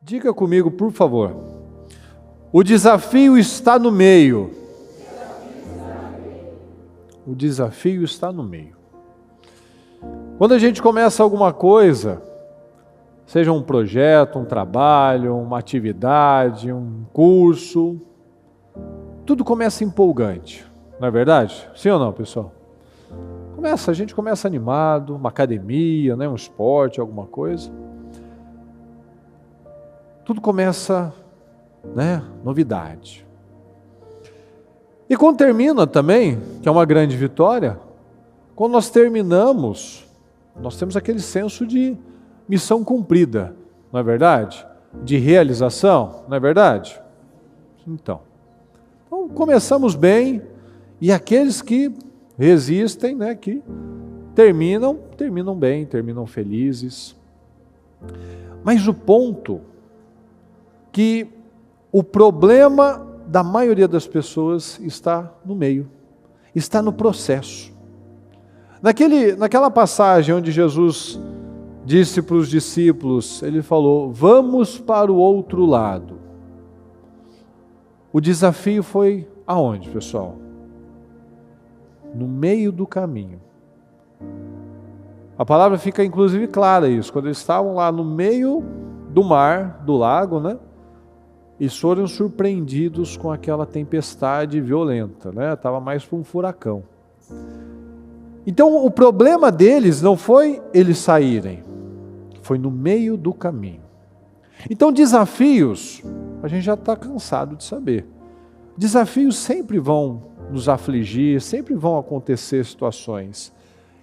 Diga comigo, por favor. O desafio está no meio. O desafio está no meio. Quando a gente começa alguma coisa, seja um projeto, um trabalho, uma atividade, um curso, tudo começa empolgante, não é verdade? Sim ou não, pessoal? A gente começa animado, uma academia, né, um esporte, alguma coisa. Tudo começa, né, novidade. E quando termina também, que é uma grande vitória, quando nós terminamos, nós temos aquele senso de missão cumprida, não é verdade? De realização, não é verdade? Então começamos bem, e aqueles que resistem, né, que terminam bem, terminam felizes. Mas o ponto que o problema da maioria das pessoas está no meio, está no processo. Naquela passagem onde Jesus disse para os discípulos, ele falou: vamos para o outro lado. O desafio foi aonde, pessoal? No meio do caminho. A palavra fica inclusive clara isso, quando eles estavam lá no meio do mar, do lago, né? E foram surpreendidos com aquela tempestade violenta, né? Estava mais para um furacão. Então o problema deles não foi eles saírem, foi no meio do caminho. Então desafios, a gente já está cansado de saber. Desafios sempre vão nos afligir, sempre vão acontecer situações.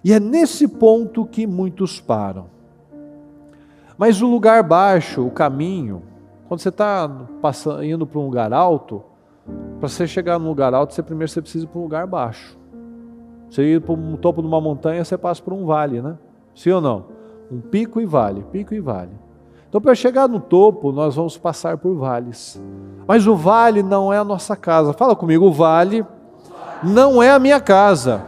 E é nesse ponto que muitos param. Mas o lugar baixo, o caminho, quando você está indo para um lugar alto, para você chegar num lugar alto, primeiro você precisa ir para um lugar baixo. Você ir para o topo de uma montanha, você passa por um vale, né? Sim ou não? Um pico e vale, pico e vale. Então, para chegar no topo, nós vamos passar por vales. Mas o vale não é a nossa casa. Fala comigo, o vale não é a minha casa.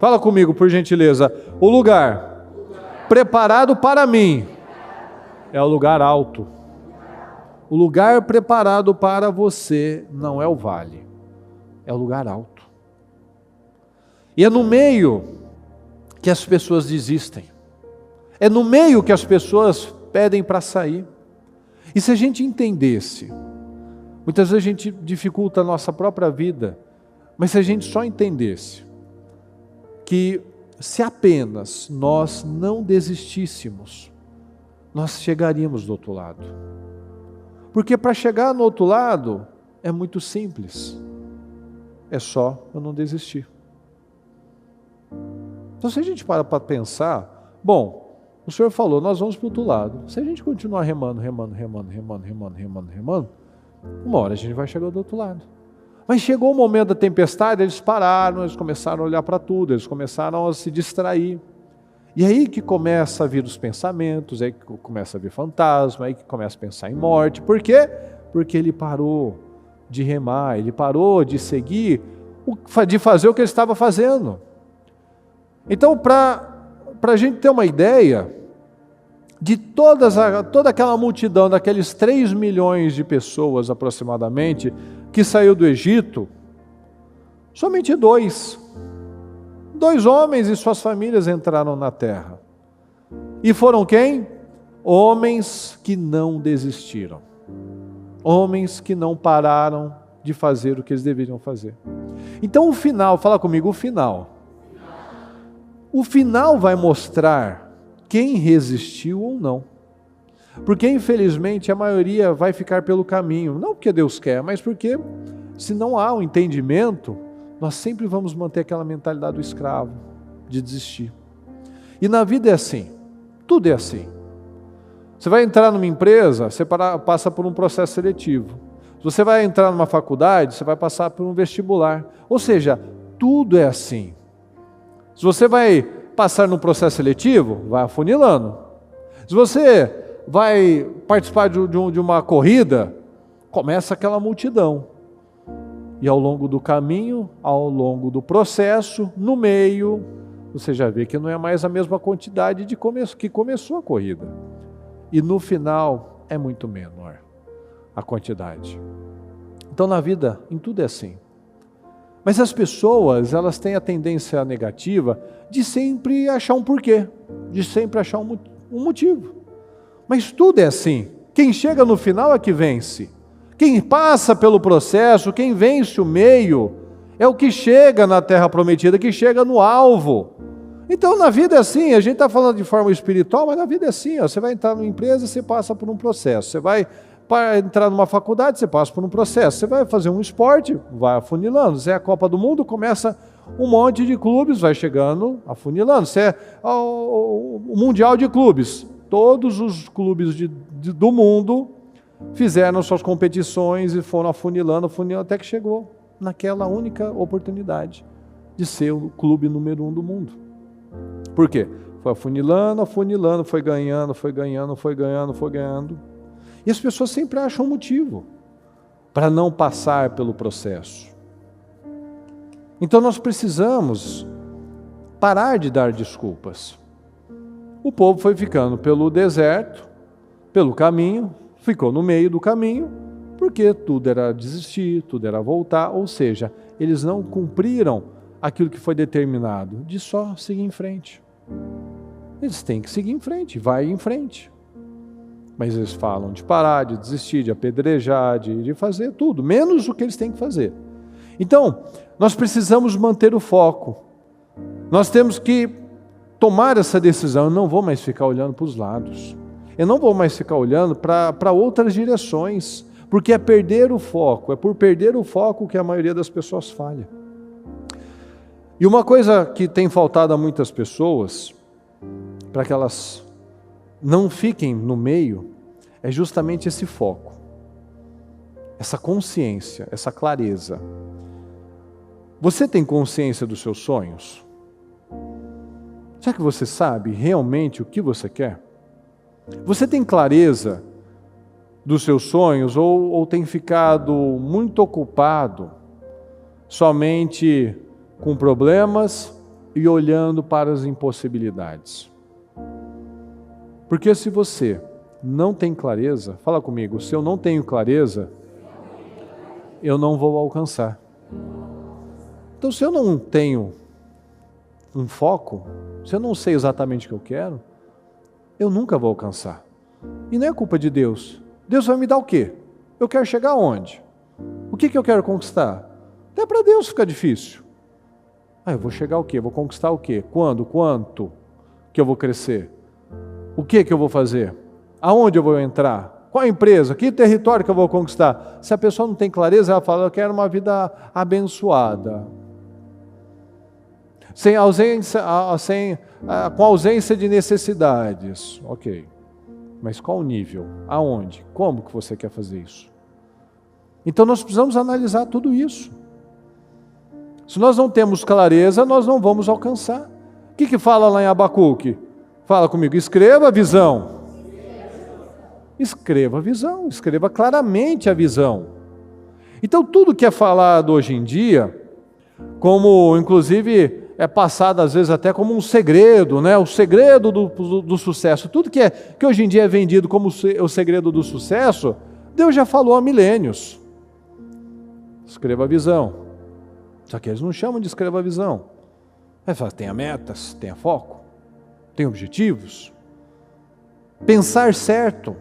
Fala comigo, por gentileza. O lugar preparado para mim é o lugar alto. O lugar preparado para você não é o vale, é o lugar alto. E é no meio que as pessoas desistem. É no meio que as pessoas pedem para sair. E se a gente entendesse, muitas vezes a gente dificulta a nossa própria vida, mas se a gente só entendesse que se apenas nós não desistíssemos, nós chegaríamos do outro lado. Porque para chegar no outro lado é muito simples. É só eu não desistir. Então se a gente para pensar, bom, o Senhor falou, nós vamos para o outro lado. Se a gente continuar remando, uma hora a gente vai chegar do outro lado. Mas chegou o momento da tempestade, eles pararam, eles começaram a olhar para tudo, eles começaram a se distrair. E aí que começa a vir os pensamentos, aí que começa a vir fantasma, aí que começa a pensar em morte. Por quê? Porque ele parou de remar, ele parou de seguir, de fazer o que ele estava fazendo. Então, para a gente ter uma ideia de toda aquela multidão, daqueles 3 milhões de pessoas aproximadamente, que saiu do Egito, somente 2 homens e suas famílias entraram na terra. E foram quem? Homens que não desistiram. Homens que não pararam de fazer o que eles deveriam fazer. Então o final, fala comigo, o final. O final vai mostrar quem resistiu ou não. Porque infelizmente a maioria vai ficar pelo caminho, não porque Deus quer, mas porque se não há um entendimento, nós sempre vamos manter aquela mentalidade do escravo, de desistir. E na vida é assim, tudo é assim. Você vai entrar numa empresa, você passa por um processo seletivo. Se você vai entrar numa faculdade, você vai passar por um vestibular. Ou seja, tudo é assim. Se você vai passar num processo seletivo, vai afunilando. Se você vai participar de uma corrida, começa aquela multidão. E ao longo do caminho, ao longo do processo, no meio, você já vê que não é mais a mesma quantidade que começou a corrida. E no final, é muito menor a quantidade. Então na vida, em tudo é assim. Mas as pessoas, elas têm a tendência negativa de sempre achar um porquê, de sempre achar um motivo. Mas tudo é assim. Quem chega no final é que vence. Quem passa pelo processo, quem vence o meio, é o que chega na terra prometida, que chega no alvo. Então na vida é assim, a gente está falando de forma espiritual, mas na vida é assim, ó, você vai entrar numa empresa, você passa por um processo, você vai entrar numa faculdade, você passa por um processo, você vai fazer um esporte, vai afunilando, você é a Copa do Mundo, começa um monte de clubes, vai chegando afunilando, você é o Mundial de Clubes, todos os clubes do mundo fizeram suas competições e foram afunilando, até que chegou naquela única oportunidade de ser o clube número 1 do mundo. Por quê? Foi afunilando, afunilando, foi ganhando. E as pessoas sempre acham um motivo para não passar pelo processo. Então nós precisamos parar de dar desculpas. O povo foi ficando pelo deserto, pelo caminho, ficou no meio do caminho, porque tudo era desistir, tudo era voltar, ou seja, eles não cumpriram aquilo que foi determinado, de só seguir em frente. Eles têm que seguir em frente, vai em frente. Mas eles falam de parar, de desistir, de apedrejar, de fazer tudo, menos o que eles têm que fazer. Então, nós precisamos manter o foco. Nós temos que tomar essa decisão. Eu não vou mais ficar olhando para os lados. Eu não vou mais ficar olhando para outras direções, porque é perder o foco. É por perder o foco que a maioria das pessoas falha. E uma coisa que tem faltado a muitas pessoas, para que elas não fiquem no meio, é justamente esse foco, essa consciência, essa clareza. Você tem consciência dos seus sonhos? Será que você sabe realmente o que você quer? Você tem clareza dos seus sonhos ou tem ficado muito ocupado somente com problemas e olhando para as impossibilidades? Porque se você não tem clareza, fala comigo, se eu não tenho clareza, eu não vou alcançar. Então se eu não tenho um foco, se eu não sei exatamente o que eu quero, eu nunca vou alcançar. E não é culpa de Deus. Deus vai me dar o quê? Eu quero chegar aonde? O que eu quero conquistar? Até para Deus fica difícil. Eu vou chegar ao quê? Vou conquistar o quê? Quando? Quanto que eu vou crescer? O que eu vou fazer? Aonde eu vou entrar? Qual a empresa? Que território que eu vou conquistar? Se a pessoa não tem clareza, ela fala, eu quero uma vida abençoada. Com ausência de necessidades. Ok. Mas qual o nível? Aonde? Como que você quer fazer isso? Então nós precisamos analisar tudo isso. Se nós não temos clareza, nós não vamos alcançar. O que fala lá em Abacuque? Fala comigo, escreva a visão. Escreva a visão, escreva claramente a visão. Então tudo que é falado hoje em dia, como inclusive é passado às vezes até como um segredo, né? O segredo do sucesso, tudo que hoje em dia é vendido como o segredo do sucesso, Deus já falou há milênios. Escreva a visão. Só que eles não chamam de escreva a visão. Eles falam, tenha metas, tenha foco, tenha objetivos, pensar certo,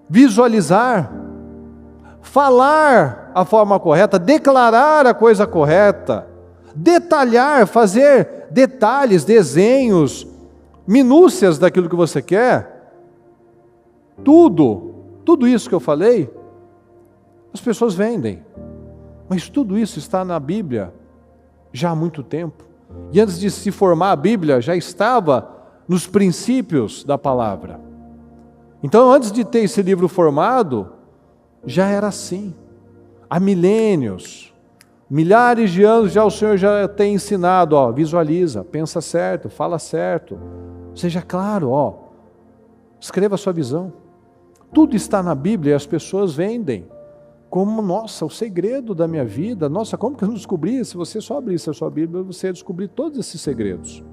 visualizar, falar a forma correta, declarar a coisa correta, detalhar, fazer detalhes, desenhos, minúcias daquilo que você quer. Tudo isso que eu falei, as pessoas vendem. Mas tudo isso está na Bíblia já há muito tempo. E antes de se formar a Bíblia, já estava nos princípios da palavra. Então, antes de ter esse livro formado, já era assim. Há milênios, milhares de anos já o Senhor já tem ensinado, visualiza, pensa certo, fala certo, seja claro, escreva a sua visão. Tudo está na Bíblia e as pessoas vendem como, nossa, o segredo da minha vida, nossa, como que eu não descobri? Se você só abrisse a sua Bíblia, você ia descobrir todos esses segredos.